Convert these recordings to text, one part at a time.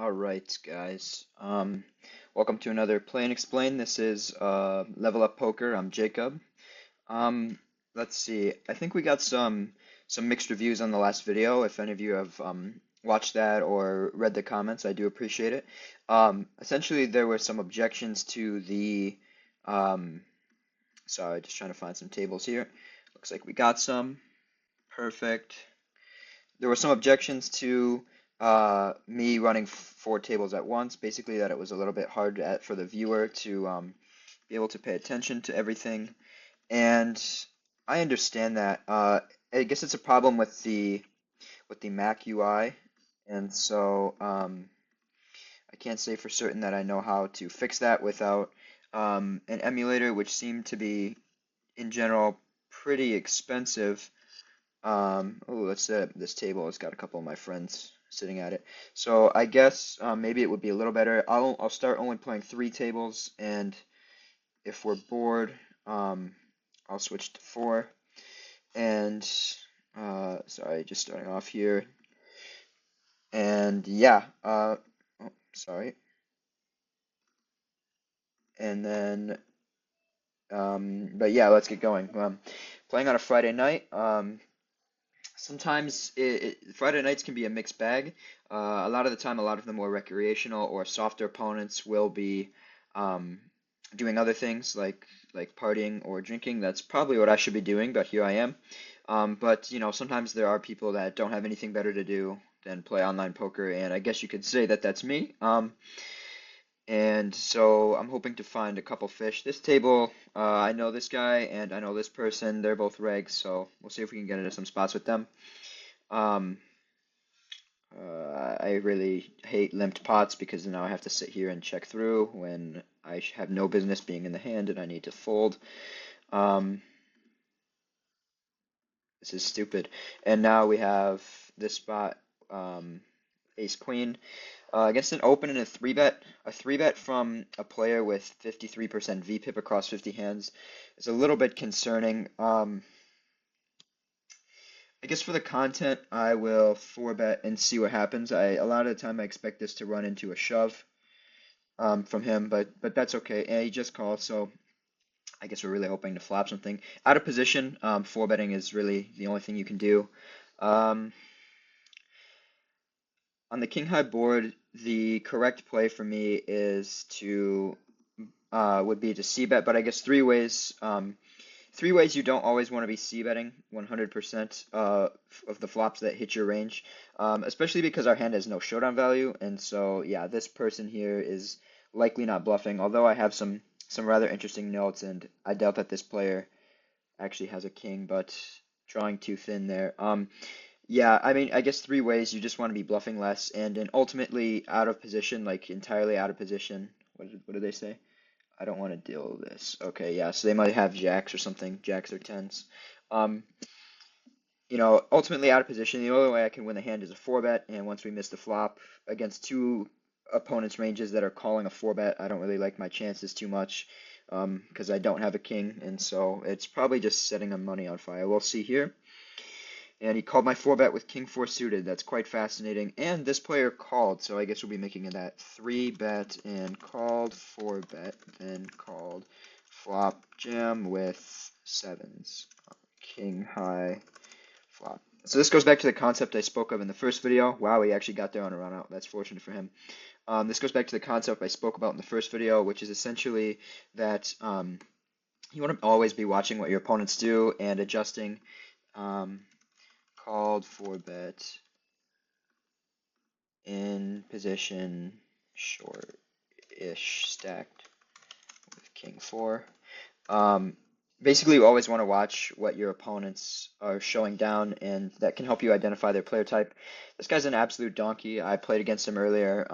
All right, guys. Welcome to another Play and Explain. This is Level Up Poker. I'm Jacob. Um, let's see. I think we got some mixed reviews on the last video. If any of you have watched that or read the comments, I do appreciate it. Essentially, there were some objections to the. Um, sorry, just trying to find some tables here. Looks like we got some. Perfect. There were some objections to me running four tables at once, basically that it was a little bit hard for the viewer to be able to pay attention to everything. And I understand that. I guess it's a problem with the Mac UI, and so I can't say for certain that I know how to fix that without an emulator, which seemed to be, in general, pretty expensive. Oh, let's set this table. It's got a couple of my friends sitting at it. So I guess maybe it would be a little better. I'll start only playing three tables, and if we're bored, I'll switch to four. And sorry, just starting off here. And yeah, oh, sorry. And then, but yeah, let's get going. Playing on a Friday night. Sometimes Friday nights can be a mixed bag. A lot of the time, a lot of the more recreational or softer opponents will be doing other things like partying or drinking. That's probably what I should be doing, but here I am. But you know, sometimes there are people that don't have anything better to do than play online poker, and I guess you could say that that's me. And so I'm hoping to find a couple fish. This table, I know this guy and I know this person. They're both regs, so we'll see if we can get into some spots with them. Um, I really hate limped pots because now I have to sit here and check through when I have no business being in the hand and I need to fold. Um, this is stupid. And now we have this spot, ace queen. Against an open and a three bet from a player with 53% VPIP across 50 hands is a little bit concerning. I guess for the content, I will four bet and see what happens. A lot of the time I expect this to run into a shove from him, but that's okay. And he just called, so I guess we're really hoping to flop something. Out of position, four betting is really the only thing you can do. Um, on the king high board, the correct play for me is to would be to c bet, but I guess three ways you don't always want to be c betting 100% of the flops that hit your range, especially because our hand has no showdown value, and so yeah, this person here is likely not bluffing. Although I have some rather interesting notes, and I doubt that this player actually has a king, but drawing too thin there. Yeah, I mean, I guess three ways you just want to be bluffing less, and then ultimately out of position, like entirely out of position. What do they say? I don't want to deal with this. Okay, yeah, so they might have jacks or something, jacks or tens. Um, ultimately out of position, the only way I can win the hand is a four bet, and once we miss the flop against two opponents' ranges that are calling a four bet, I don't really like my chances too much, because I don't have a king, and so it's probably just setting a money on fire. We'll see here. And he called my four bet with king four suited. That's quite fascinating. And this player called, so I guess we'll be making it that three bet and called, four bet, then called flop jam with sevens. King high flop. So this goes back to the concept I spoke of in the first video. Wow, he actually got there on a run out. That's fortunate for him. This goes back to the concept I spoke about in the first video, which is essentially that you want to always be watching what your opponents do and adjusting. Called four bet in position short-ish stacked with king four. Basically, you always want to watch what your opponents are showing down, and that can help you identify their player type. This guy's an absolute donkey. I played against him earlier.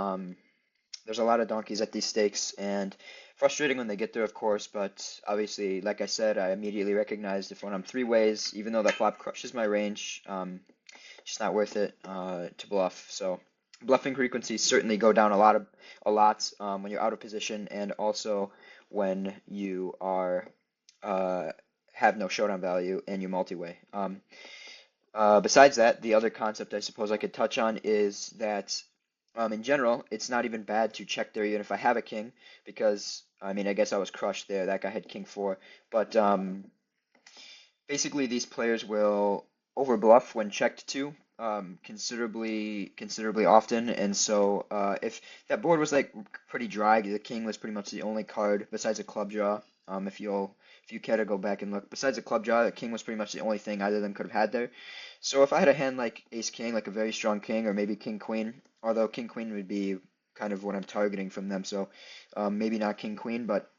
There's a lot of donkeys at these stakes, and frustrating when they get there, of course, but obviously, like I said, I immediately recognized if when I'm three ways, even though that flop crushes my range, just not worth it to bluff. So bluffing frequencies certainly go down a lot when you're out of position, and also when you are have no showdown value and you multi-way. Besides that, the other concept I suppose I could touch on is that in general, it's not even bad to check there even if I have a king, because I mean, I guess I was crushed there. That guy had king four, but basically these players will overbluff when checked to considerably often, and so if that board was like pretty dry, the king was pretty much the only card besides a club draw. If you care to go back and look, besides a club draw, the king was pretty much the only thing either of them could have had there. So if I had a hand like ace king, like a very strong king, or maybe king queen, although king queen would be kind of what I'm targeting from them, so maybe not king queen, but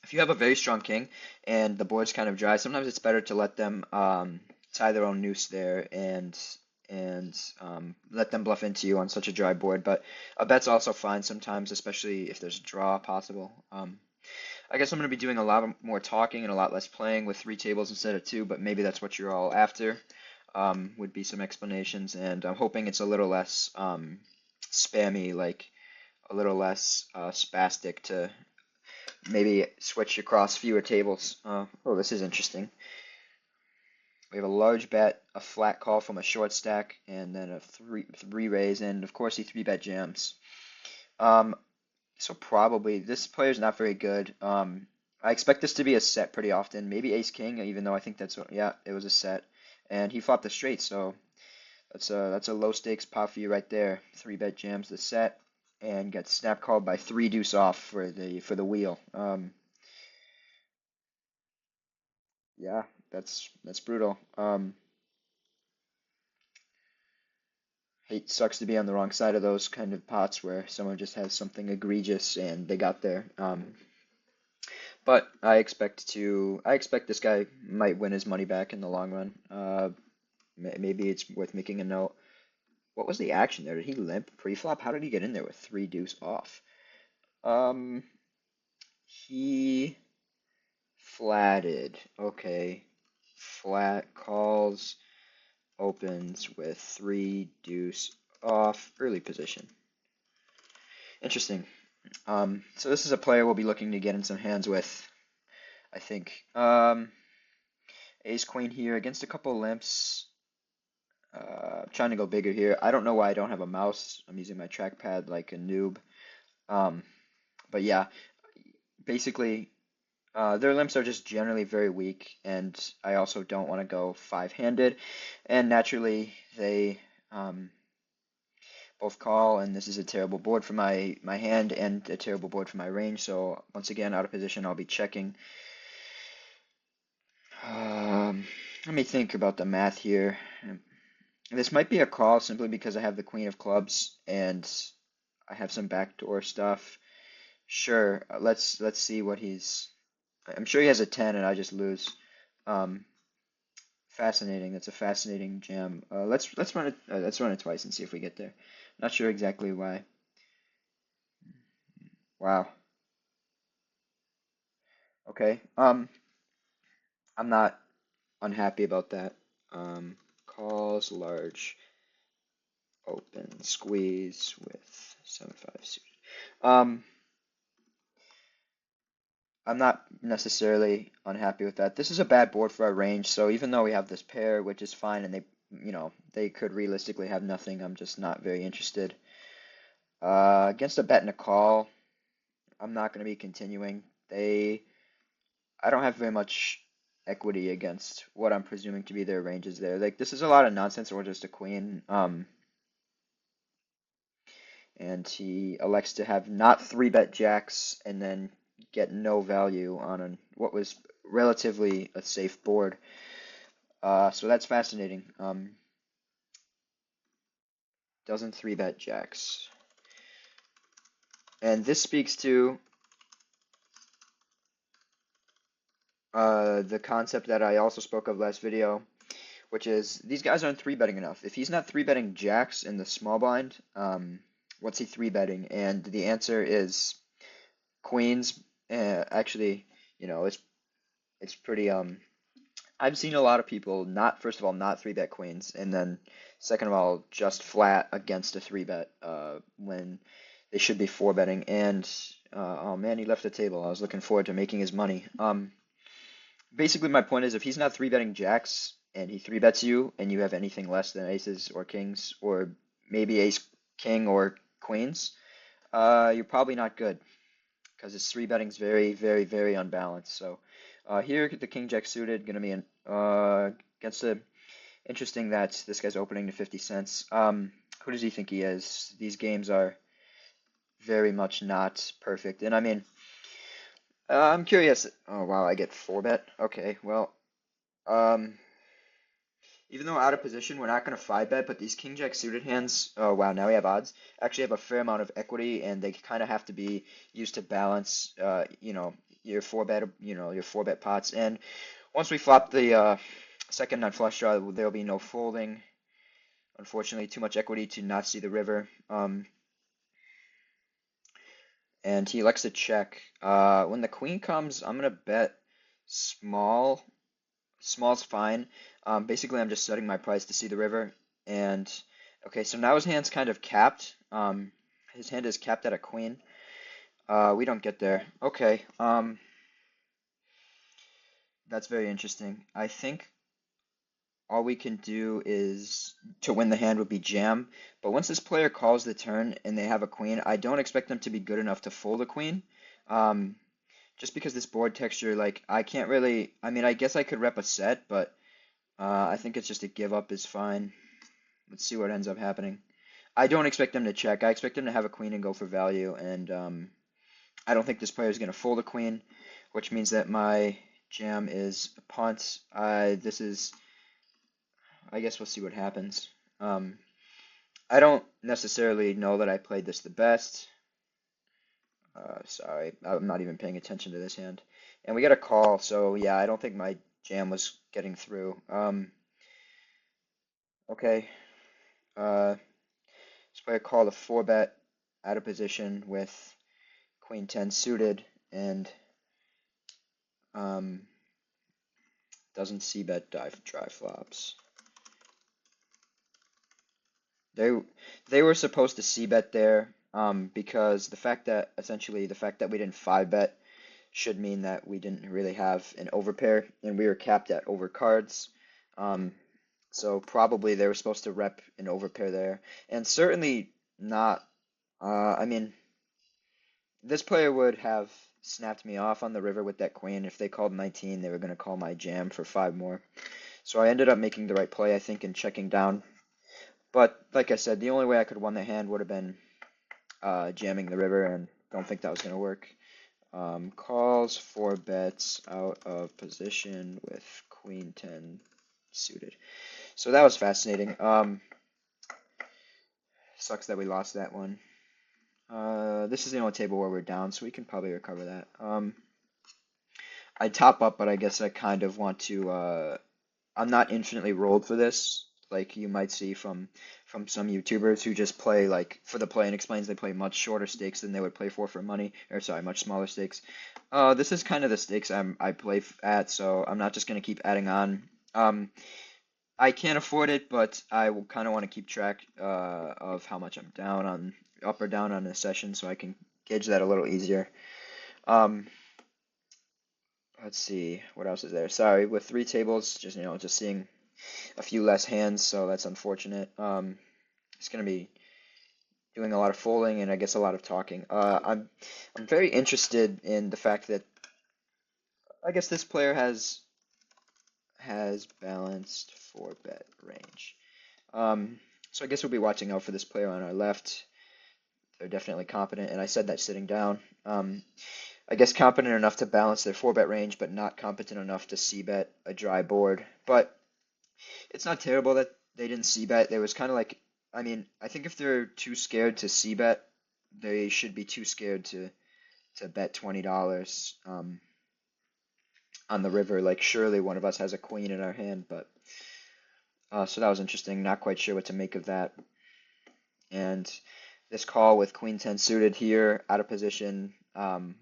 if you have a very strong king and the board's kind of dry, sometimes it's better to let them tie their own noose there and let them bluff into you on such a dry board. But a bet's also fine sometimes, especially if there's a draw possible. I guess I'm going to be doing a lot more talking and a lot less playing with 3 tables instead of 2, but maybe that's what you're all after. Would be some explanations, and I'm hoping it's a little less spammy, like a little less spastic to maybe switch across fewer tables. Oh, this is interesting. We have a large bet, a flat call from a short stack, and then a three raise, and of course he 3-bet jams. So probably this player's not very good. I expect this to be a set pretty often. Maybe ace king, even though I think that's what, yeah, it was a set, and he flopped a straight, so that's a low stakes pot for you right there. 3-bet jams the set and gets snap called by 3 deuce off for the wheel. Yeah, that's brutal. It sucks to be on the wrong side of those kind of pots where someone just has something egregious and they got there. But I expect this guy might win his money back in the long run. Maybe it's worth making a note. What was the action there? Did he limp pre-flop? How did he get in there with 3 deuce off? He flatted. Okay. Flat calls, opens with 3 deuce off, early position. Interesting. So this is a player we'll be looking to get in some hands with, I think. Ace queen here against a couple limps. Trying to go bigger here. I don't know why I don't have a mouse. I'm using my trackpad like a noob. But yeah, basically, their limps are just generally very weak, and I also don't want to go 5-handed. And naturally, they both call, and this is a terrible board for my hand and a terrible board for my range. So once again, out of position, I'll be checking. Let me think about the math here. This might be a call simply because I have the queen of clubs and I have some backdoor stuff. Sure, let's see what he's. I'm sure he has a 10 and I just lose. Fascinating. That's a fascinating jam. Let's run it. Let's run it twice and see if we get there. Not sure exactly why. Wow. Okay. I'm not unhappy about that. Calls large, open, squeeze with 7-5 suited. I'm not necessarily unhappy with that. This is a bad board for our range, so even though we have this pair, which is fine, and they could realistically have nothing, I'm just not very interested. Against a bet and a call, I'm not going to be continuing. I don't have very much equity against what I'm presuming to be their ranges there. Like, this is a lot of nonsense or just a queen. And he elects to have not 3-bet jacks and then get no value on what was relatively a safe board. So that's fascinating. Doesn't 3-bet jacks. And this speaks to the concept that I also spoke of last video, which is these guys aren't 3-betting enough. If he's not 3-betting jacks in the small blind, what's he 3-betting? And the answer is queens. Actually, it's pretty I've seen a lot of people first of all not 3-bet queens, and then second of all just flat against a 3-bet when they should be 4-betting. And oh man, he left the table. I was looking forward to making his money. Basically my point is if he's not 3-betting jacks and he 3-bets you and you have anything less than aces or kings or maybe ace king or queens, you're probably not good because his three betting's very, very, very unbalanced. So here the king jack suited gonna be against the interesting that this guy's opening to 50 cents. Who does he think he is? These games are very much not perfect, and I mean, I'm curious. Oh wow, I get four bet. Okay, well, um, even though out of position, we're not going to five bet, but these king jack suited hands, oh wow, now we have odds, actually have a fair amount of equity, and they kind of have to be used to balance, your four bet, your four bet pots. And once we flop the second nut flush draw, there'll be no folding. Unfortunately, too much equity to not see the river. And he elects to check. When the queen comes, I'm gonna bet small. Small's fine. Basically, I'm just setting my price to see the river. And okay, so now his hand's kind of capped. His hand is capped at a queen. We don't get there. Okay. That's very interesting. I think all we can do is to win the hand would be jam. But once this player calls the turn and they have a queen, I don't expect them to be good enough to fold a queen. Just because this board texture, like, I can't really, I mean, I guess I could rep a set, but I think it's just a give up is fine. Let's see what ends up happening. I don't expect them to check. I expect them to have a queen and go for value, and I don't think this player is going to fold a queen, which means that my jam is a punt. This is, I guess we'll see what happens. I don't necessarily know that I played this the best. Sorry, I'm not even paying attention to this hand. And we got a call, so yeah, I don't think my jam was getting through. Okay. This player called a 4-bet out of position with Queen 10 suited and doesn't c-bet dry flops. They were supposed to c-bet there because the fact that we didn't 5-bet should mean that we didn't really have an overpair and we were capped at overcards. So probably they were supposed to rep an overpair there, and certainly not. I mean, this player would have snapped me off on the river with that queen. If they called 19, they were going to call my jam for 5 more. So I ended up making the right play, I think, in checking down. But like I said, the only way I could have won the hand would have been jamming the river, and don't think that was going to work. Calls 4 bets out of position with Queen 10 suited. So that was fascinating. Sucks that we lost that one. This is the only table where we're down, so we can probably recover that. I top up, but I guess I kind of want to. I'm not infinitely rolled for this, like you might see from some YouTubers who just play like for the play and explains they play much shorter stakes than they would play for money, or sorry, much smaller stakes. This is kind of the stakes I play at, so I'm not just gonna keep adding on. I can't afford it, but I will kind of want to keep track of how much I'm down on, up or down on a session, so I can gauge that a little easier. Let's see, what else is there? Sorry, with 3 tables, just seeing a few less hands, so that's unfortunate. It's gonna be doing a lot of folding and I guess a lot of talking. I'm very interested in the fact that I guess this player has balanced 4-bet range. So I guess we'll be watching out for this player on our left. They're definitely competent, and I said that sitting down. I guess competent enough to balance their 4-bet range, but not competent enough to c-bet a dry board. But it's not terrible that they didn't c-bet. There was kind of like, I mean, I think if they're too scared to c-bet, they should be too scared to bet $20 on the river. Like, surely one of us has a queen in our hand, but so that was interesting. Not quite sure what to make of that. And this call with Queen 10 suited here, out of position,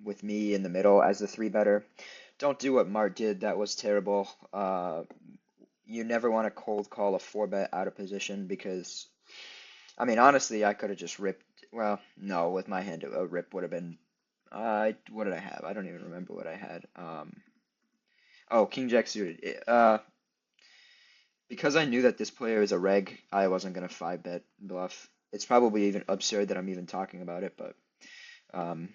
with me in the middle as the 3-better. Don't do what Mart did. That was terrible. You never want to cold call a 4-bet out of position because, I mean, honestly, I could have just ripped. Well, no, with my hand, a rip would have been. What did I have? I don't even remember what I had. Oh, King Jack suited. Because I knew that this player is a reg, I wasn't gonna 5-bet bluff. it's probably even absurd that I'm even talking about it, but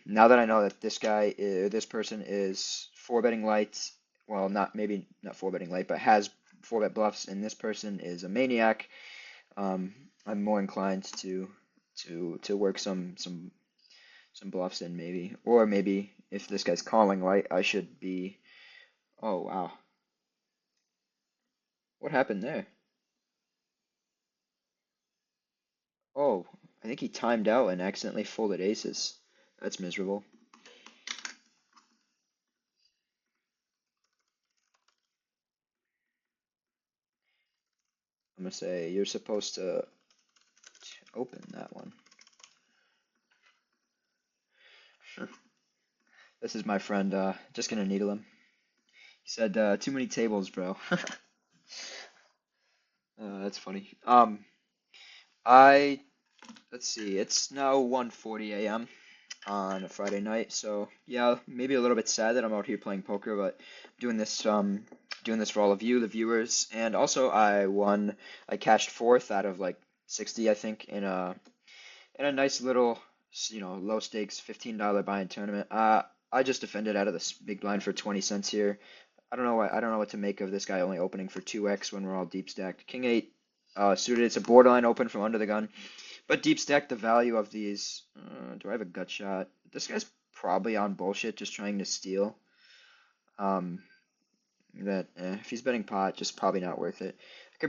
now that I know that this person is four betting light, well, not maybe not four betting light, but has four bet bluffs, and this person is a maniac, I'm more inclined to work some bluffs in maybe, or maybe if this guy's calling light, I should be. Oh wow, what happened there? Oh, I think he timed out and accidentally folded aces. That's miserable. I'm gonna say you're supposed to open that one. Sure. This is my friend. Just gonna needle him. He said, "Too many tables, bro." That's funny. I let's see. It's now 1:40 a.m. on a Friday night, so yeah, maybe a little bit sad that I'm out here playing poker, but doing this for all of you, the viewers, and also I won. I cashed fourth out of like 60, I think, in a nice little, low stakes $15 buy-in tournament. I just defended out of this big blind for 20 cents here. I don't know what to make of this guy only opening for 2x when we're all deep stacked. King 8 suited. It's a borderline open from under the gun. But deep stack, the value of these. Do I have a gut shot? This guy's probably on bullshit, just trying to steal. Um, if he's betting pot, just probably not worth it.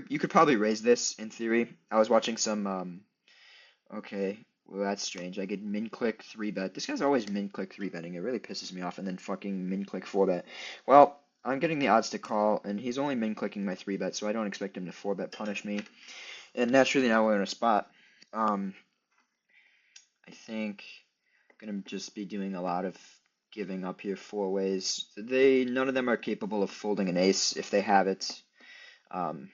You could probably raise this in theory. I was watching some. Okay, well that's strange. I get min click three bet. This guy's always min click three betting. It really pisses me off. And then fucking min click four bet. Well, I'm getting the odds to call, and he's only min clicking my three bet, so I don't expect him to four bet punish me. And naturally, now we're in a spot. Um, I think I'm gonna just be doing a lot of giving up here four ways. None of them are capable of folding an ace if they have it. Um,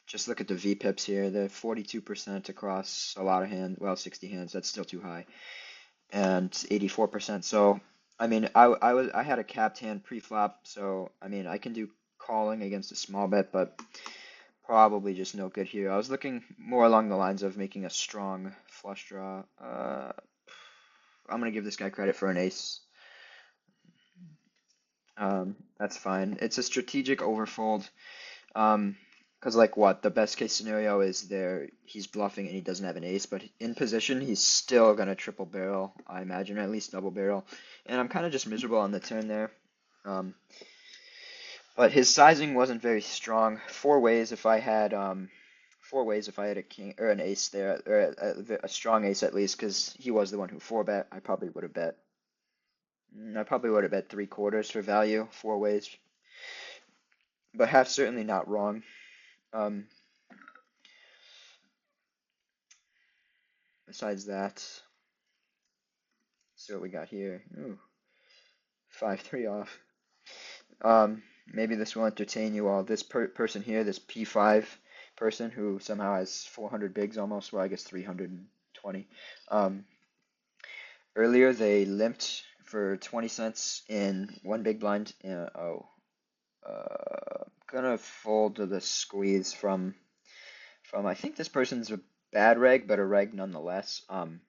just look at the VPIPs here. They're 42% across a lot of hands. Well, 60 hands. That's still too high. And 84%. So, I mean, I had a capped hand pre-flop. So, I mean, I can do calling against a small bet, but probably just no good here. I was looking more along the lines of making a strong flush draw. I'm gonna give this guy credit for an ace. That's fine. It's a strategic overfold. Because like what? The best case scenario is he's bluffing and he doesn't have an ace, but in position he's still gonna triple barrel, I imagine, or at least double barrel. And I'm kind of just miserable on the turn there. Um, but his sizing wasn't very strong. Four ways if I had a king or an ace there, or a strong ace at least, because he was the one who four bet. I probably would have bet three quarters for value, four ways, but half certainly not wrong. Um, besides that, see what we got here. Ooh, 5-3 off. Maybe this will entertain you all. This person here, this P5 person who somehow has 400 bigs almost, well, I guess 320. Um, earlier they limped for 20 cents in one big blind. Gonna fold to the squeeze from I think this person's a bad reg, but a reg nonetheless. And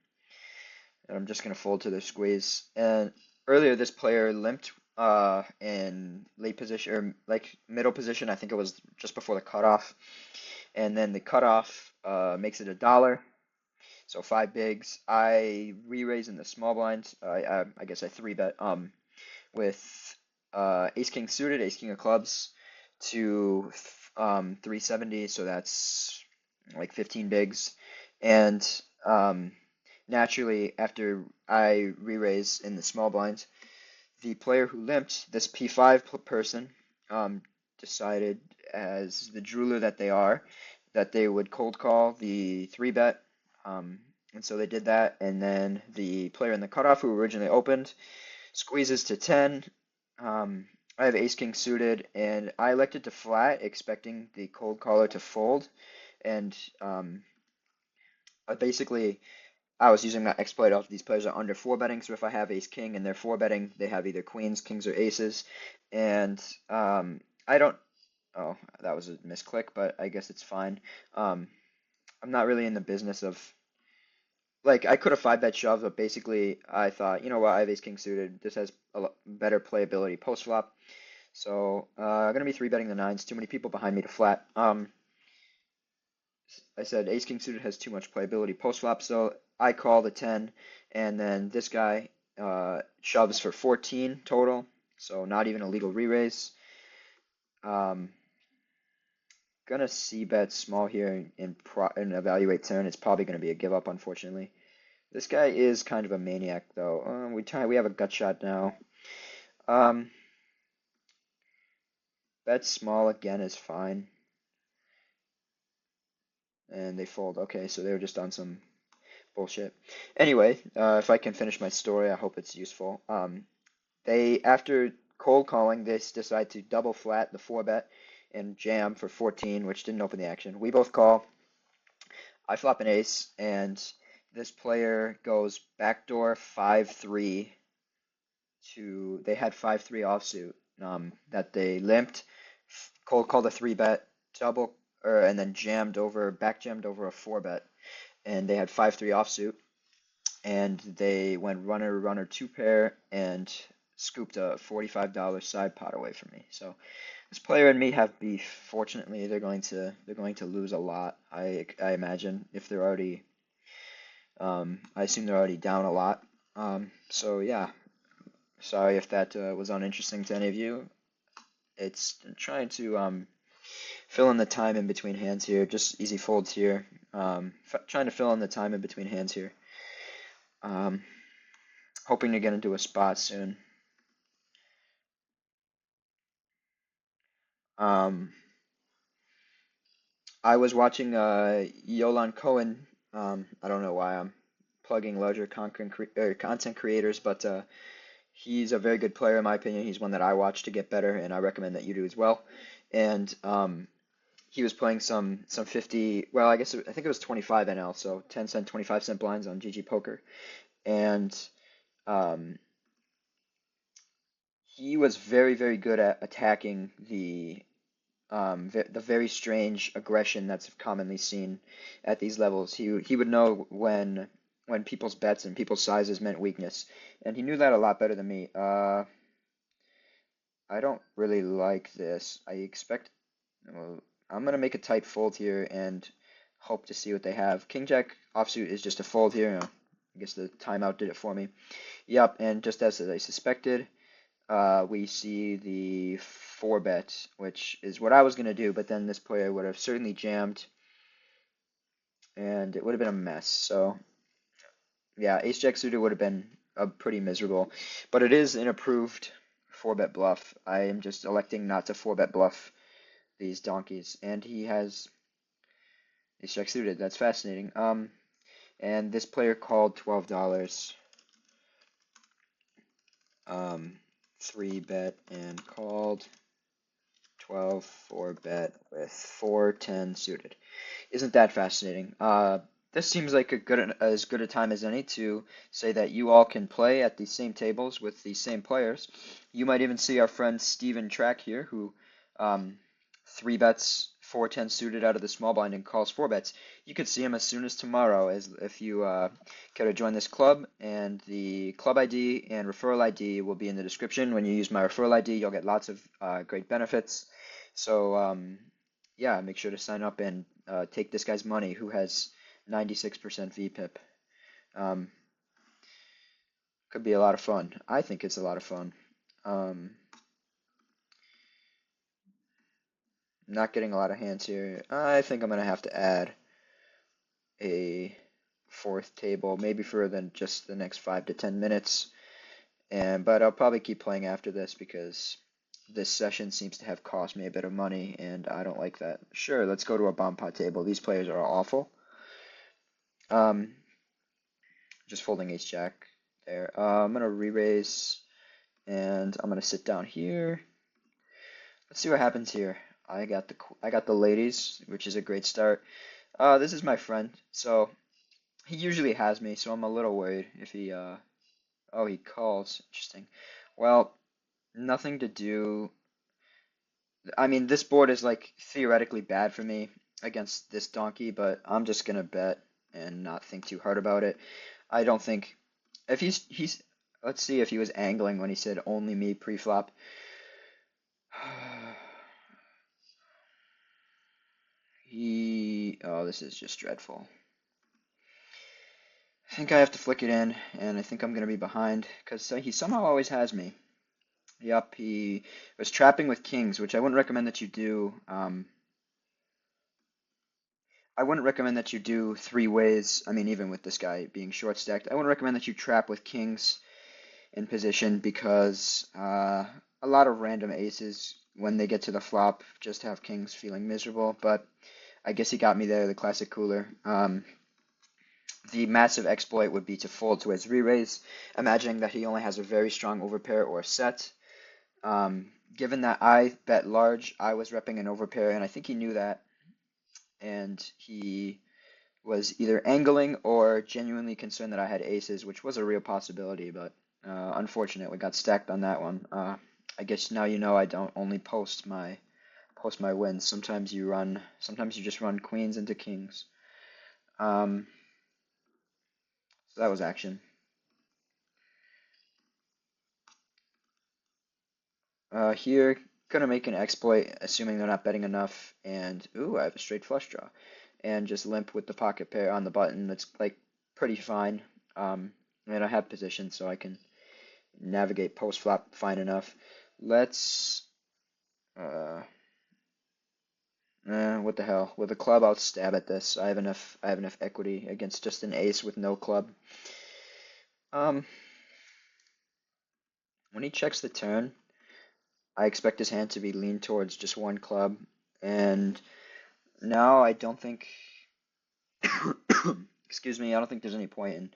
I'm just gonna fold to the squeeze. And earlier this player limped in late position or like middle position. I think it was just before the cutoff. And then the cutoff makes it $1. So five bigs. I re-raise in the small blind. I guess I three bet with ace king suited, ace king of clubs to 370. So that's like 15 bigs. And naturally, after I re-raise in the small blind, the player who limped, this P5 person, decided, as the drooler that they are, that they would cold call the three bet. And so they did that, and then the player in the cutoff who originally opened squeezes to 10. I have ace king suited, and I elected to flat, expecting the cold caller to fold. And basically, I was using that exploit of these players are under four betting. So if I have ace king and they're four betting, they have either queens, kings, or aces. And I don't. Oh, that was a misclick, but I guess it's fine. I'm not really in the business of like I could have five bet shoved, but basically I thought, you know what, I have ace king suited. This has a better playability post flop. So I'm gonna be three betting the nines. Too many people behind me to flat. I said ace king suited has too much playability post flop, so I call the 10, and then this guy shoves for 14 total, so not even a legal re-raise. Um, gonna c bet small here and evaluate turn. It's probably gonna be a give up, unfortunately. This guy is kind of a maniac, though. We have a gut shot now. Um, bet small again is fine, and they fold. Okay, so they were just on some bullshit. Anyway, if I can finish my story, I hope it's useful. They after cold calling, they decide to double flat the four bet and jam for 14, which didn't open the action. We both call. I flop an ace, and this player goes backdoor 5-3 to. They had 5-3 offsuit that they limped. Cold called a three bet, double, and then back jammed over a four bet, and they had 5-3 offsuit, and they went runner runner two pair and scooped a $45 side pot away from me. So this player and me have beef. Fortunately, they're going to lose a lot. I imagine if they're already I assume they're already down a lot. So yeah, sorry if that was uninteresting to any of you. It's trying to fill in the time in between hands here. Just easy folds here. Trying to fill in the time in between hands here. Um, hoping to get into a spot soon. Um, I was watching Yolan Cohen. I don't know why I'm plugging larger content creators, but he's a very good player in my opinion. He's one that I watch to get better, and I recommend that you do as well. And he was playing some 50. Well, I think it was 25 NL, so 10 cent, 25-cent blinds on GG Poker, and um, he was very, very good at attacking the very strange aggression that's commonly seen at these levels. He would know when people's bets and people's sizes meant weakness, and he knew that a lot better than me. I don't really like this. Well, I'm gonna make a tight fold here and hope to see what they have. King Jack offsuit is just a fold here. I guess the timeout did it for me. Yep, and just as I suspected, we see the four bet, which is what I was gonna do, but then this player would have certainly jammed, and it would have been a mess. So yeah, ace jack suited would have been pretty miserable, but it is an approved four bet bluff. I am just electing not to four bet bluff these donkeys, and he has ace jack suited. That's fascinating. And this player called $12. Um, three bet and called 12 four bet with 4-10 suited. Isn't that fascinating? This seems like as good a time as any to say that you all can play at these same tables with these same players. You might even see our friend Steven Track here, who three bets 4-10 suited out of the small blind and calls four bets. You could see him as soon as tomorrow, as if you care to join this club. And the club ID and referral ID will be in the description. When you use my referral ID, you'll get lots of great benefits. So yeah, make sure to sign up and take this guy's money, who has 96% VPIP. Um, could be a lot of fun. I think it's a lot of fun. Um, not getting a lot of hands here. I think I'm gonna have to add a fourth table, maybe for just the next 5 to 10 minutes. But I'll probably keep playing after this because this session seems to have cost me a bit of money, and I don't like that. Sure, let's go to a bomb pot table. These players are awful. Um, just folding ace jack there. I'm gonna re-raise, and I'm gonna sit down here. Let's see what happens here. I got the ladies, which is a great start. This is my friend, so he usually has me, so I'm a little worried if he oh, he calls. Interesting. Well, nothing to do. I mean, this board is like theoretically bad for me against this donkey, but I'm just gonna bet. and not think too hard about it. I don't think if he's let's see if he was angling when he said only me pre-flop. Oh, this is just dreadful. I think I have to flick it in, and I think I'm going to be behind because he somehow always has me. Yep, he was trapping with kings, which I wouldn't recommend that you do. I wouldn't recommend that you do three ways. I mean, even with this guy being short stacked, I wouldn't recommend that you trap with kings in position because a lot of random aces, when they get to the flop, just have kings feeling miserable. But I guess he got me there, the classic cooler. The massive exploit would be to fold to his re-raise, imagining that he only has a very strong overpair or set. Given that I bet large, I was repping an overpair, and I think he knew that, and he was either angling or genuinely concerned that I had aces, which was a real possibility, but unfortunately got stacked on that one. I guess now you know I don't only post my wins. Sometimes you just run queens into kings. So that was action. Here, gonna make an exploit, assuming they're not betting enough, and ooh, I have a straight flush draw, and just limp with the pocket pair on the button. That's like pretty fine. And I have position, so I can navigate post flop fine enough. Let's uh, what the hell? With a club, I'll stab at this. I have enough. I have enough equity against just an ace with no club. Um, when he checks the turn, I expect his hand to be leaned towards just one club, and now I don't think. Excuse me. I don't think there's any point in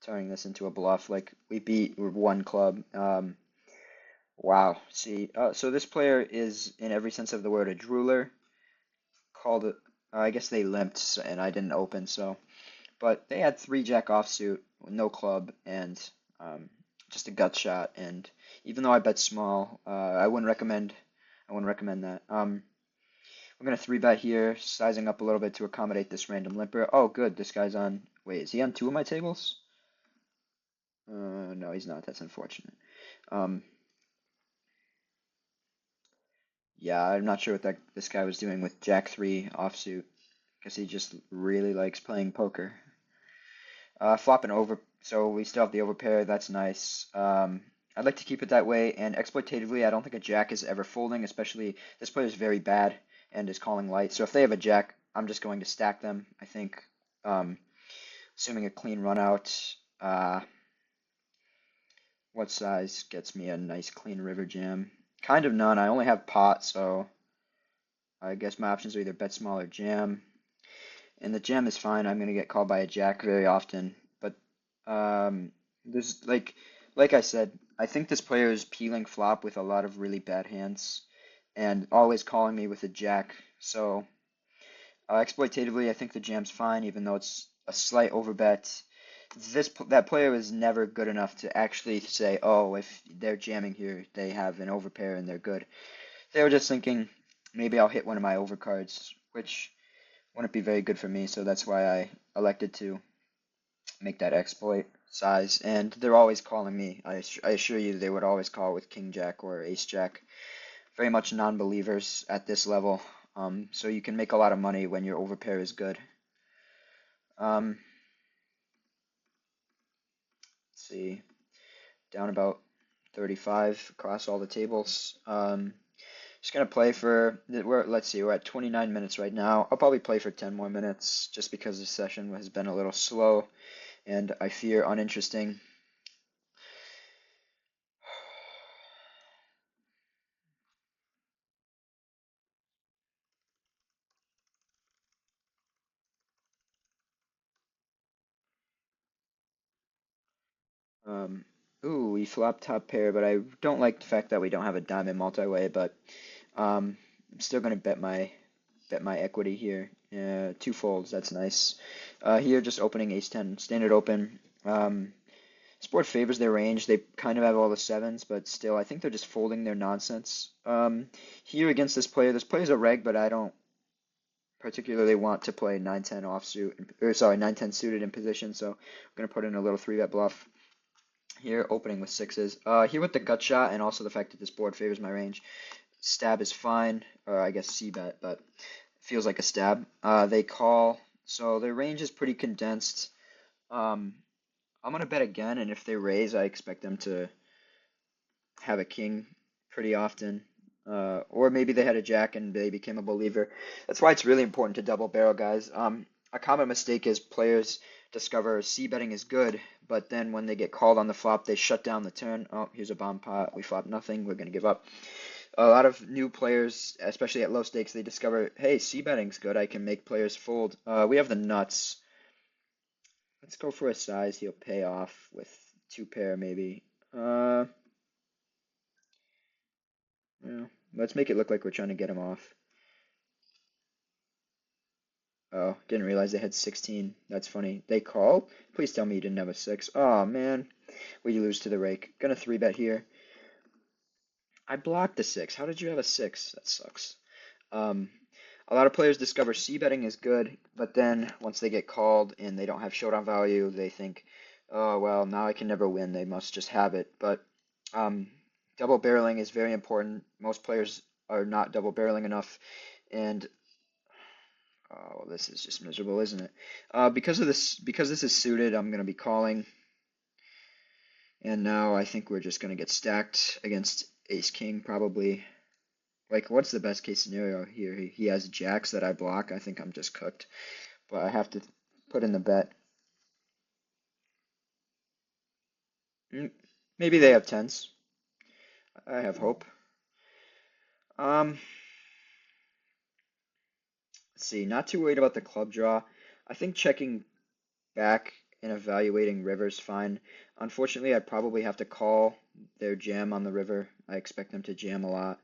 turning this into a bluff. Like we beat one club. Wow. See, so this player is in every sense of the word a drooler. Called it. I guess they limped and I didn't open. So, but they had three jack offsuit, no club, and just a gut shot. And even though I bet small, I wouldn't recommend. I wouldn't recommend that. We're gonna three bet here, sizing up a little bit to accommodate this random limper. Oh, good. This guy's on. Wait, is he on two of my tables? No, he's not. That's unfortunate. Um, yeah, I'm not sure what this guy was doing with Jack 3 offsuit, because he just really likes playing poker. Flopping over, so we still have the overpair. That's nice. I'd like to keep it that way, and exploitatively, I don't think a Jack is ever folding, especially this player is very bad and is calling light. So if they have a Jack, I'm just going to stack them. I think, assuming a clean run out, what size gets me a nice clean river jam? Kind of none. I only have pot, so I guess my options are either bet small or jam. And the jam is fine. I'm gonna get called by a jack very often. But there's like I said, I think this player is peeling flop with a lot of really bad hands and always calling me with a jack. So exploitatively, I think the jam's fine, even though it's a slight overbet. That player is never good enough to actually say, oh, if they're jamming here, they have an overpair and they're good. They were just thinking, maybe I'll hit one of my overcards, which wouldn't be very good for me, so that's why I elected to make that exploit size. And they're always calling me. I assure you, they would always call with King Jack or Ace Jack. Very much non-believers at this level. So you can make a lot of money when your overpair is good. Let's see, down about 35 across all the tables. Just gonna play for let's see, we're at 29 minutes right now. I'll probably play for 10 more minutes just because the session has been a little slow and I fear uninteresting. Um, ooh, we flopped top pair, but I don't like the fact that we don't have a diamond multi-way, but I'm still gonna bet my equity here. Two folds, that's nice. Here, just opening ace 10, standard open. This board favors their range. They kind of have all the sevens, but still, I think they're just folding their nonsense. Here against this player's a reg, but I don't particularly want to play 9-10 offsuit, or sorry, 9-10 suited in position. So I'm gonna put in a little 3-bet bluff here, opening with sixes. Here with the gut shot and also the fact that this board favors my range, stab is fine, or I guess c-bet, but feels like a stab. They call, so their range is pretty condensed. I'm gonna bet again, and if they raise, I expect them to have a king pretty often. Or maybe they had a jack and they became a believer. That's why it's really important to double barrel, guys. A common mistake is players discover c betting is good, but then when they get called on the flop, they shut down the turn. Oh, here's a bomb pot. We flop nothing. We're gonna give up. A lot of new players, especially at low stakes, they discover, hey, c betting's good. I can make players fold. We have the nuts. Let's go for a size. He'll pay off with 2 pair maybe. Well, let's make it look like we're trying to get him off. Oh, didn't realize they had 16. That's funny. They call? Please tell me you didn't have a 6. Oh, man. We lose to the rake. Gonna 3-bet here. I blocked the 6. How did you have a 6? That sucks. A lot of players discover c-betting is good, but then once they get called and they don't have showdown value, they think, oh, well, now I can never win. They must just have it. But double barreling is very important. Most players are not double barreling enough, and oh, this is just miserable, isn't it? Because this is suited, I'm gonna be calling, and now I think we're just gonna get stacked against ace king probably. Like, what's the best case scenario here? He has jacks that I block. I think I'm just cooked, but I have to put in the bet. Maybe they have tens. I have hope. Let's see. Not too worried about the club draw. I think checking back and evaluating river's fine. Unfortunately, I probably have to call their jam on the river. I expect them to jam a lot,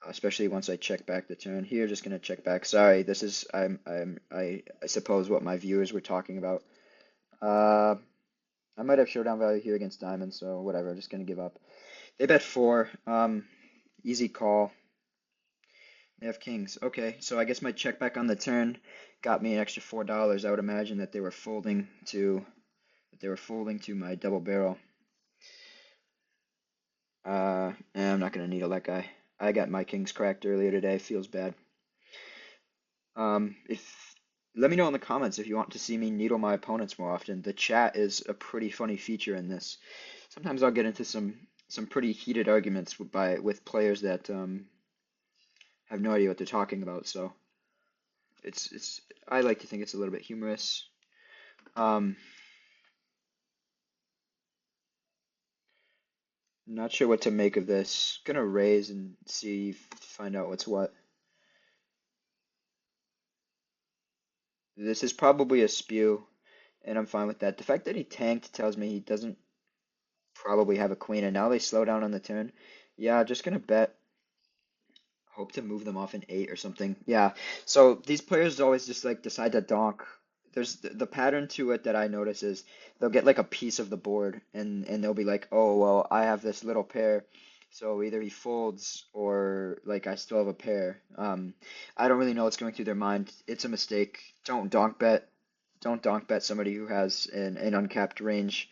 especially once I check back the turn. Here, just gonna check back. Sorry, this is I suppose what my viewers were talking about. I might have showdown value here against diamonds, so whatever. Just gonna give up. They bet 4. Easy call. They have kings. Okay, so I guess my check back on the turn got me an extra $4. I would imagine that they were folding to my double barrel. And I'm not gonna needle that guy. I got my kings cracked earlier today. Feels bad. Let me know in the comments if you want to see me needle my opponents more often. The chat is a pretty funny feature in this. Sometimes I'll get into some pretty heated arguments with players that have no idea what they're talking about. So I like to think it's a little bit humorous. Not sure what to make of this. Gonna raise and find out what's what. This is probably a spew, and I'm fine with that. The fact that he tanked tells me he doesn't probably have a queen, and now they slow down on the turn. Yeah, just gonna bet. Hope to move them off an 8 or something. Yeah, so these players always just like decide to donk. There's the pattern to it that I notice is they'll get like a piece of the board and they'll be like, oh, well, I have this little pair. So either he folds or like I still have a pair. I don't really know what's going through their mind. It's a mistake. Don't donk bet. Don't donk bet somebody who has an uncapped range.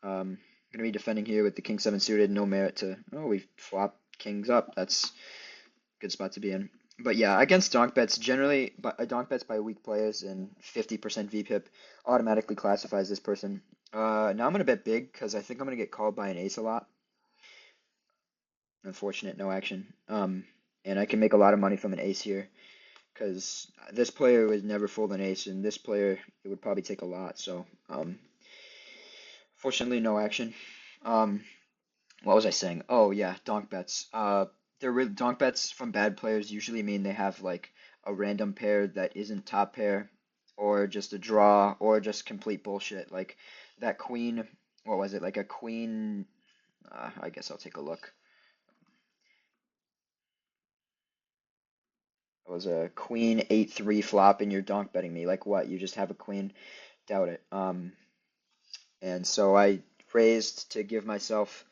Gonna be defending here with the king 7 suited. No merit to. Oh, we flop kings up. That's a good spot to be in. But yeah, against donk bets, generally, donk bets by weak players and 50% VPIP automatically classifies this person. Now I'm gonna bet big because I think I'm gonna get called by an ace a lot. Unfortunate, no action. And I can make a lot of money from an ace here because this player would never fold an ace, and this player it would probably take a lot. So, fortunately, no action. What was I saying? Oh yeah, donk bets. Donk bets from bad players usually mean they have like a random pair that isn't top pair, or just a draw, or just complete bullshit. Like that queen. What was it? Like a queen. I guess I'll take a look. It was a queen 8-3 flop and you're donk betting me. Like what? You just have a queen? Doubt it. And so I raised to give myself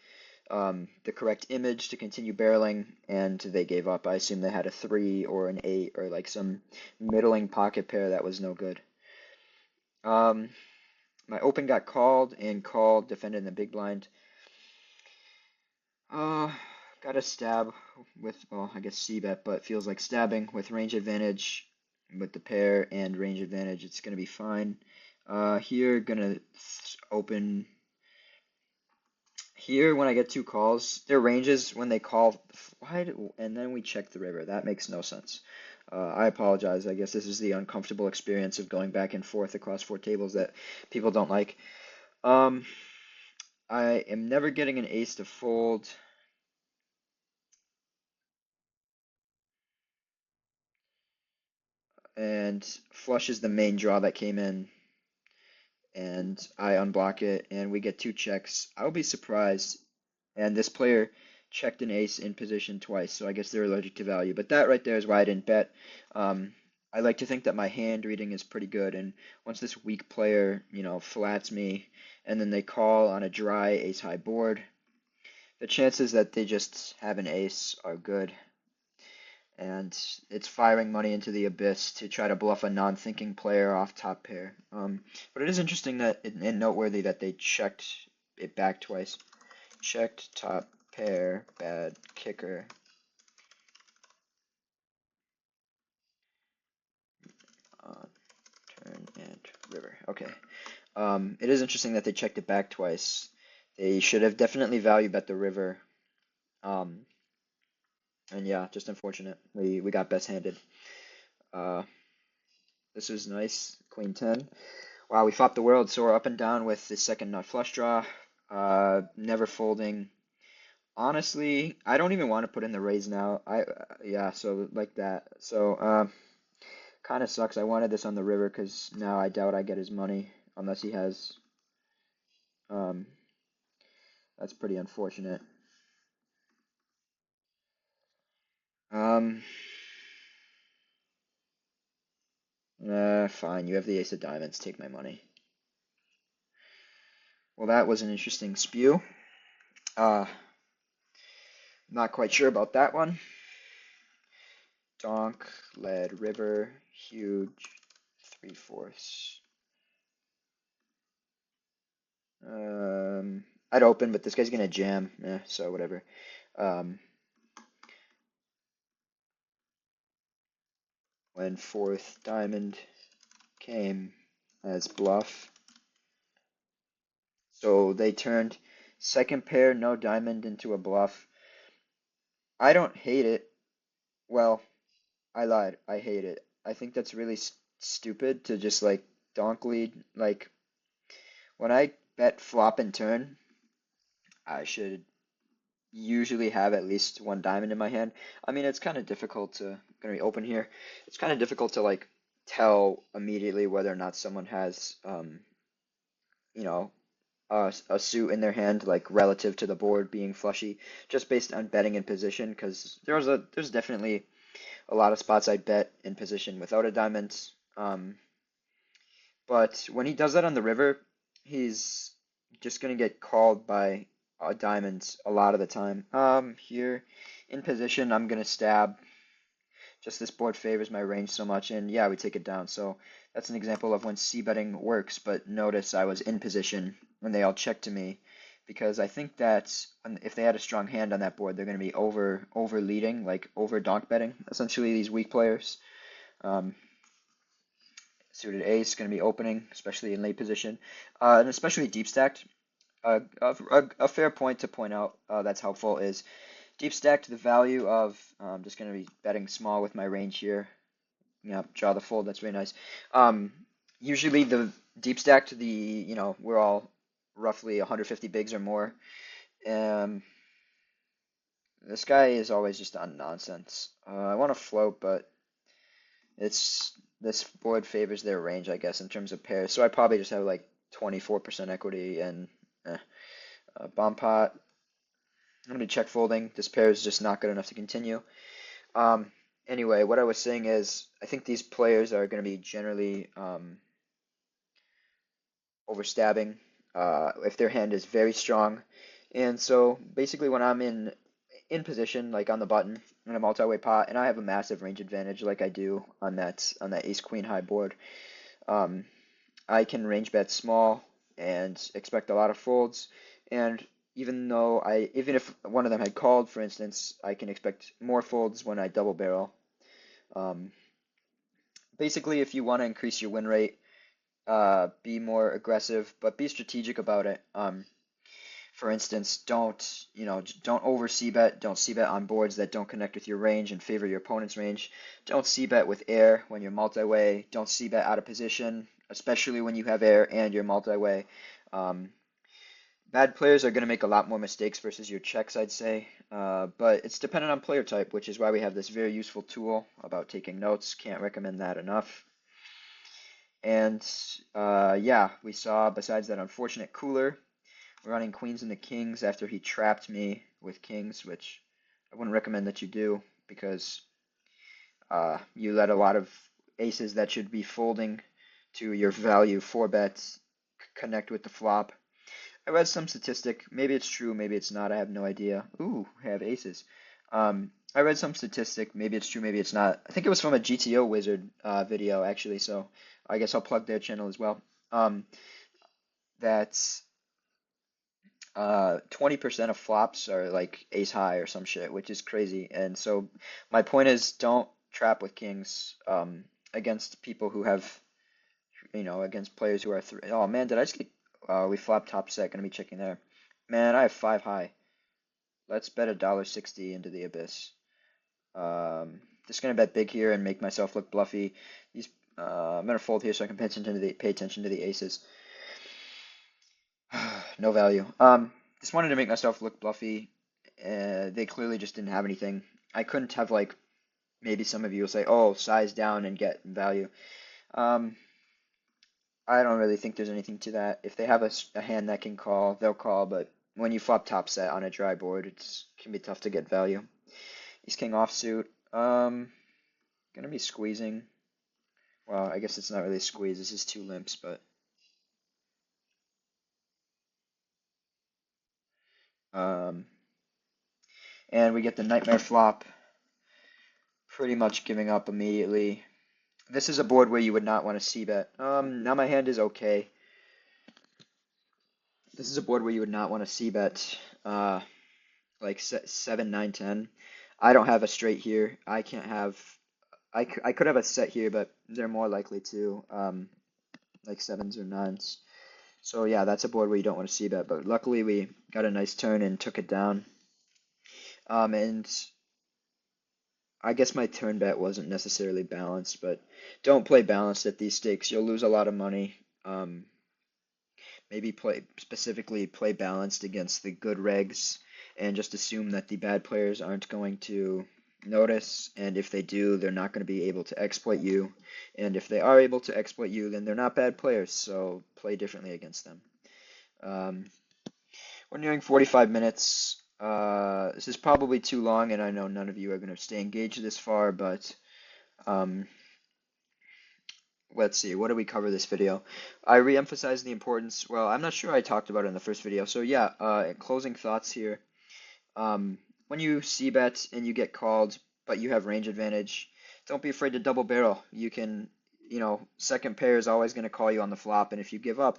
the correct image to continue barreling, and they gave up. I assume they had a 3 or an 8 or like some middling pocket pair that was no good. My open got called and called, defended in the big blind. Uh, got a stab with, well, I guess c-bet, but feels like stabbing with range advantage with the pair and range advantage. It's gonna be fine. Here, gonna open. Here, when I get 2 calls, their ranges when they call, and then we check the river. That makes no sense. I apologize. I guess this is the uncomfortable experience of going back and forth across 4 tables that people don't like. I am never getting an ace to fold. And flush is the main draw that came in. And I unblock it, and we get 2 checks. I'll be surprised. And this player checked an ace in position twice, so I guess they're allergic to value. But that right there is why I didn't bet. I like to think that my hand reading is pretty good, and once this weak player, flats me, and then they call on a dry ace-high board, the chances that they just have an ace are good. And it's firing money into the abyss to try to bluff a non-thinking player off top pair. But it is interesting and noteworthy that they checked it back twice. Checked top pair, bad kicker. Turn and river. Okay. It is interesting that they checked it back twice. They should have definitely value bet the river. And yeah, just unfortunate. We got best handed. This was nice. Queen 10. Wow, we fought the world, so we're up and down with the second nut flush draw. Never folding. Honestly, I don't even want to put in the raise now. Yeah, so like that. So kind of sucks. I wanted this on the river because now I doubt I get his money unless he has. That's pretty unfortunate. Fine. You have the ace of diamonds. Take my money. Well, that was an interesting spew. Not quite sure about that one. Donk, lead, river, huge, 3/4. I'd open, but this guy's gonna jam. So whatever. When 4th diamond came as bluff. So they turned second pair, no diamond into a bluff. I don't hate it. Well, I lied. I hate it. I think that's really stupid to just like donk lead. Like when I bet flop and turn, I should usually have at least 1 diamond in my hand. I mean, it's kind of difficult to, gonna be open here. It's kind of difficult to like tell immediately whether or not someone has, you know, a suit in their hand, like relative to the board being flushy, just based on betting in position. Because there's definitely a lot of spots I bet in position without a diamond. But when he does that on the river, he's just gonna get called by diamonds a lot of the time. Here in position, I'm gonna stab. Just this board favors my range so much, and yeah, we take it down. So that's an example of when c betting works. But notice I was in position when they all checked to me, because I think that if they had a strong hand on that board, they're gonna be over leading, like over donk betting. Essentially, these weak players. Suited ace going to be opening, especially in late position, and especially deep stacked. A fair point to point out that's helpful is deep stacked. The value of just going to be betting small with my range here. Yeah, draw the fold. That's really nice. Usually the deep stacked, we're all roughly 150 bigs or more. This guy is always just on nonsense. I want to float, but this board favors their range, I guess, in terms of pairs. So I probably just have like 24% equity and bomb pot. I'm gonna be check folding. This pair is just not good enough to continue. Anyway, what I was saying is I think these players are gonna be generally overstabbing. If their hand is very strong, And so basically when I'm in position, like on the button in a multi-way pot, and I have a massive range advantage like I do on that ace queen high board, um, I can range bet small and expect a lot of folds. And even if one of them had called, for instance, I can expect more folds when I double barrel. Um, Basically, if you want to increase your win rate, be more aggressive, but be strategic about it. For instance, don't over c-bet, don't c-bet on boards that don't connect with your range and favor your opponent's range. Don't c-bet with air when you're multi-way. Don't c-bet out of position, especially when you have air and you're multi-way. Um, Bad players are going to make a lot more mistakes versus your checks, I'd say. But it's dependent on player type, which is why we have this very useful tool about taking notes. Can't recommend that enough. And yeah, we saw, besides that unfortunate cooler, running queens into kings after he trapped me with kings, which I wouldn't recommend that you do because you let a lot of aces that should be folding to your value 4 bets connect with the flop. I read some statistic. Maybe it's true, maybe it's not. I have no idea. Ooh, I have aces. I read some statistic. Maybe it's true, maybe it's not. I think it was from a GTO Wizard video, actually, so I guess I'll plug their channel as well. That's 20% of flops are like ace high or some shit, which is crazy. And so my point is don't trap with kings against people who have, against players who are three. Oh man, did I just get, we flopped top set, gonna be checking there. Man, I have 5 high. Let's bet $1.60 into the abyss. Just gonna bet big here and make myself look bluffy. I'm gonna fold here so I can pay attention to the aces. No value. Just wanted to make myself look bluffy. They clearly just didn't have anything. I couldn't have like maybe some of you will say, "Oh, size down and get value." Um, I don't really think there's anything to that. If they have a hand that can call, they'll call. But when you flop top set on a dry board, it can be tough to get value. Ace King offsuit. Gonna be squeezing. Well, I guess it's not really a squeeze. This is 2 limps, but um, and we get the nightmare flop. Pretty much giving up immediately. This is a board where you would not want to c-bet. Now my hand is okay. This is a board where you would not want to c-bet. Like 7, 9, 10. I don't have a straight here. I can't have. I could have a set here, but they're more likely to like 7s or 9s. So yeah, that's a board where you don't want to c-bet. But luckily we got a nice turn and took it down. And I guess my turn bet wasn't necessarily balanced, but don't play balanced at these stakes. You'll lose a lot of money. Maybe specifically play balanced against the good regs and just assume that the bad players aren't going to notice, and if they do, they're not going to be able to exploit you. And if they are able to exploit you, then they're not bad players, so play differently against them. We're nearing 45 minutes. This is probably too long, and I know none of you are going to stay engaged this far, but let's see, what do we cover this video? I re-emphasize the importance, well, I'm not sure I talked about it in the first video, so yeah, closing thoughts here. When you c-bet and you get called, but you have range advantage, don't be afraid to double barrel. You can, second pair is always going to call you on the flop, and if you give up,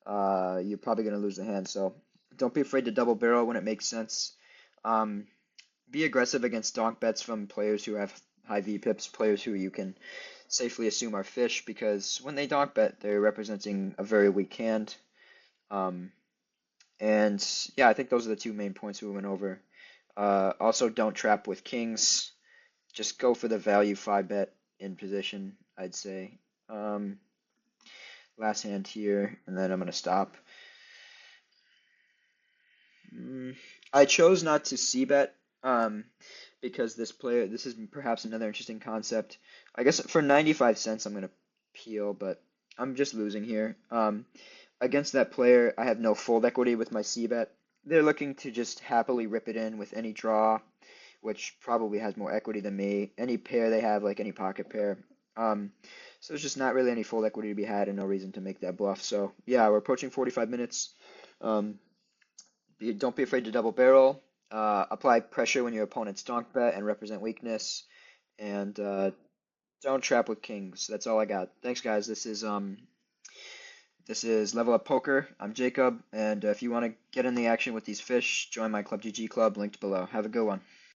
you're probably going to lose the hand, so don't be afraid to double barrel when it makes sense. Be aggressive against donk bets from players who have high VPIPs, players who you can safely assume are fish, because when they donk bet, they're representing a very weak hand. And yeah, I think those are the 2 main points we went over. Also, don't trap with kings. Just go for the value 5-bet in position, I'd say. Last hand here, and then I'm going to stop. I chose not to c-bet because this is perhaps another interesting concept. I guess for 95 cents I'm going to peel, but I'm just losing here. Against that player, I have no fold equity with my c-bet. They're looking to just happily rip it in with any draw, which probably has more equity than me. Any pair they have, like any pocket pair. So there's just not really any fold equity to be had and no reason to make that bluff. So yeah, we're approaching 45 minutes. Don't be afraid to double barrel. Apply pressure when your opponent's donk bet and represent weakness. And don't trap with kings. That's all I got. Thanks, guys. This is Level Up Poker. I'm Jacob, and if you want to get in the action with these fish, join my ClubGG club linked below. Have a good one.